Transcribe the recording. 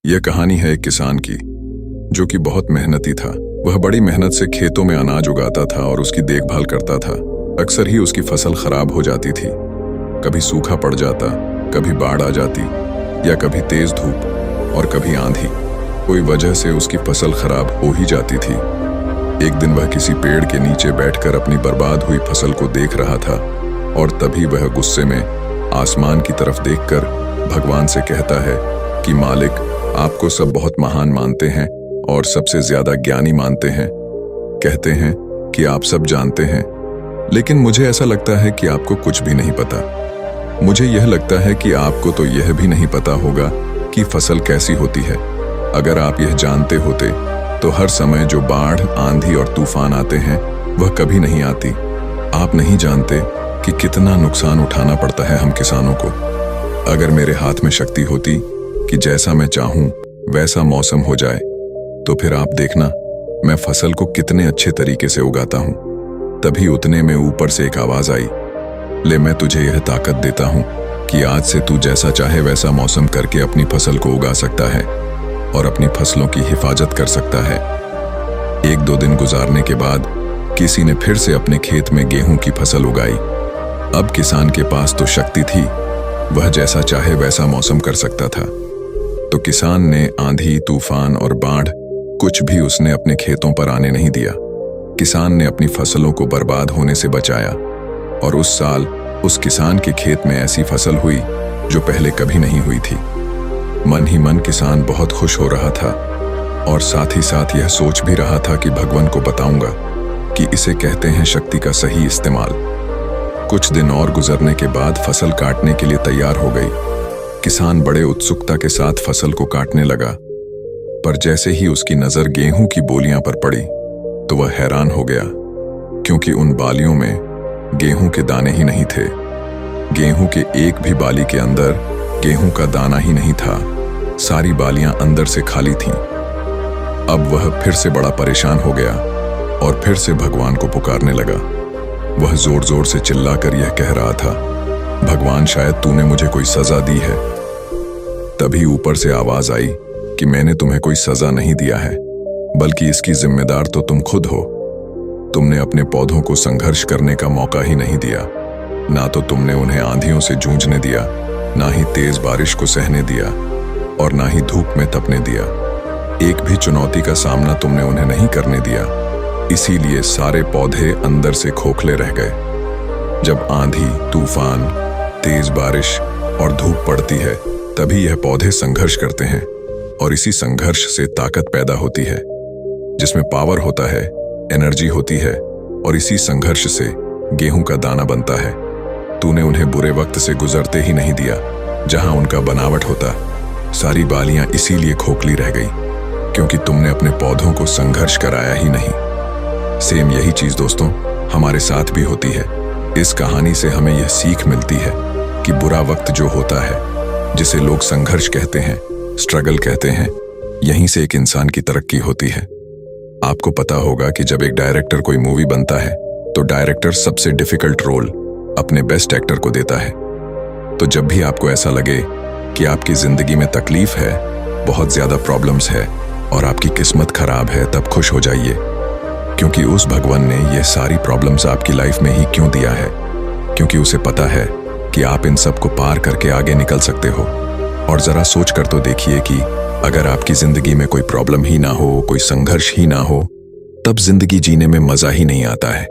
यह कहानी है एक किसान की जो कि बहुत मेहनती था। वह बड़ी मेहनत से खेतों में अनाज उगाता था और उसकी देखभाल करता था। अक्सर ही उसकी फसल खराब हो जाती थी। कभी सूखा पड़ जाता, कभी बाढ़ आ जाती, या कभी तेज धूप और कभी आंधी। कोई वजह से उसकी फसल खराब हो ही जाती थी। एक दिन वह किसी पेड़ के नीचे बैठकर अपनी बर्बाद हुई फसल को देख रहा था और तभी वह गुस्से में आसमान की तरफ देखकर भगवान से कहता है कि मालिक, आपको सब बहुत महान मानते हैं और सबसे ज्यादा ज्ञानी मानते हैं। कहते हैं कि आप सब जानते हैं, लेकिन मुझे ऐसा लगता है कि आपको कुछ भी नहीं पता। मुझे यह लगता है कि आपको तो यह भी नहीं पता होगा कि फसल कैसी होती है। अगर आप यह जानते होते तो हर समय जो बाढ़, आंधी और तूफान आते हैं वह कभी नहीं आती। आप नहीं जानते कि कितना नुकसान उठाना पड़ता है हम किसानों को। अगर मेरे हाथ में शक्ति होती कि जैसा मैं चाहूं वैसा मौसम हो जाए, तो फिर आप देखना मैं फसल को कितने अच्छे तरीके से उगाता हूं। तभी उतने में ऊपर से एक आवाज आई, ले मैं तुझे यह ताकत देता हूं कि आज से तू जैसा चाहे वैसा मौसम करके अपनी फसल को उगा सकता है और अपनी फसलों की हिफाजत कर सकता है। एक दो दिन गुजारने के बाद किसी ने फिर से अपने खेत में गेहूं की फसल उगाई। अब किसान के पास तो शक्ति थी, वह जैसा चाहे वैसा मौसम कर सकता था। तो किसान ने आंधी, तूफान और बाढ़ कुछ भी उसने अपने खेतों पर आने नहीं दिया। किसान ने अपनी फसलों को बर्बाद होने से बचाया और उस साल उस किसान के खेत में ऐसी फसल हुई जो पहले कभी नहीं हुई थी। मन ही मन किसान बहुत खुश हो रहा था और साथ ही साथ यह सोच भी रहा था कि भगवान को बताऊंगा कि इसे कहते हैं शक्ति का सही इस्तेमाल। कुछ दिन और गुजरने के बाद फसल काटने के लिए तैयार हो गई। किसान बड़े उत्सुकता के साथ फसल को काटने लगा, पर जैसे ही उसकी नजर गेहूं की बोलियां पर पड़ी तो वह हैरान हो गया, क्योंकि उन बालियों में गेहूं के दाने ही नहीं थे। गेहूं के एक भी बाली के अंदर गेहूं का दाना ही नहीं था। सारी बालियां अंदर से खाली थीं। अब वह फिर से बड़ा परेशान हो गया और फिर से भगवान को पुकारने लगा। वह जोर जोर से चिल्लाकर यह कह रहा था, भगवान, शायद तूने मुझे कोई सजा दी है। तभी ऊपर से आवाज आई कि मैंने तुम्हें कोई सजा नहीं दिया है, बल्कि इसकी जिम्मेदार तो तुम खुद हो। तुमने अपने पौधों को संघर्ष करने का मौका ही नहीं दिया। ना तो तुमने उन्हें आंधियों से जूझने दिया, ना ही तेज बारिश को सहने दिया और ना ही धूप में तपने दिया। एक भी चुनौती का सामना तुमने उन्हें नहीं करने दिया। इसीलिए सारे पौधे अंदर से खोखले रह गए। जब आंधी, तूफान, तेज बारिश और धूप पड़ती है तभी यह पौधे संघर्ष करते हैं और इसी संघर्ष से ताकत पैदा होती है, जिसमें पावर होता है, एनर्जी होती है और इसी संघर्ष से गेहूं का दाना बनता है। तूने उन्हें बुरे वक्त से गुजरते ही नहीं दिया जहां उनका बनावट होता। सारी बालियां इसीलिए खोखली रह गई क्योंकि तुमने अपने पौधों को संघर्ष कराया ही नहीं। सेम यही चीज दोस्तों हमारे साथ भी होती है। इस कहानी से हमें यह सीख मिलती है कि बुरा वक्त जो होता है, जिसे लोग संघर्ष कहते हैं, स्ट्रगल कहते हैं, यहीं से एक इंसान की तरक्की होती है। आपको पता होगा कि जब एक डायरेक्टर कोई मूवी बनता है तो डायरेक्टर सबसे डिफिकल्ट रोल अपने बेस्ट एक्टर को देता है। तो जब भी आपको ऐसा लगे कि आपकी जिंदगी में तकलीफ है, बहुत ज्यादा प्रॉब्लम्स है और आपकी किस्मत खराब है, तब खुश हो जाइए, क्योंकि उस भगवान ने यह सारी प्रॉब्लम्स आपकी लाइफ में ही क्यों दिया है, क्योंकि उसे पता है कि आप इन सब को पार करके आगे निकल सकते हो। और जरा सोच कर तो देखिए कि अगर आपकी जिंदगी में कोई प्रॉब्लम ही ना हो, कोई संघर्ष ही ना हो, तब जिंदगी जीने में मजा ही नहीं आता है।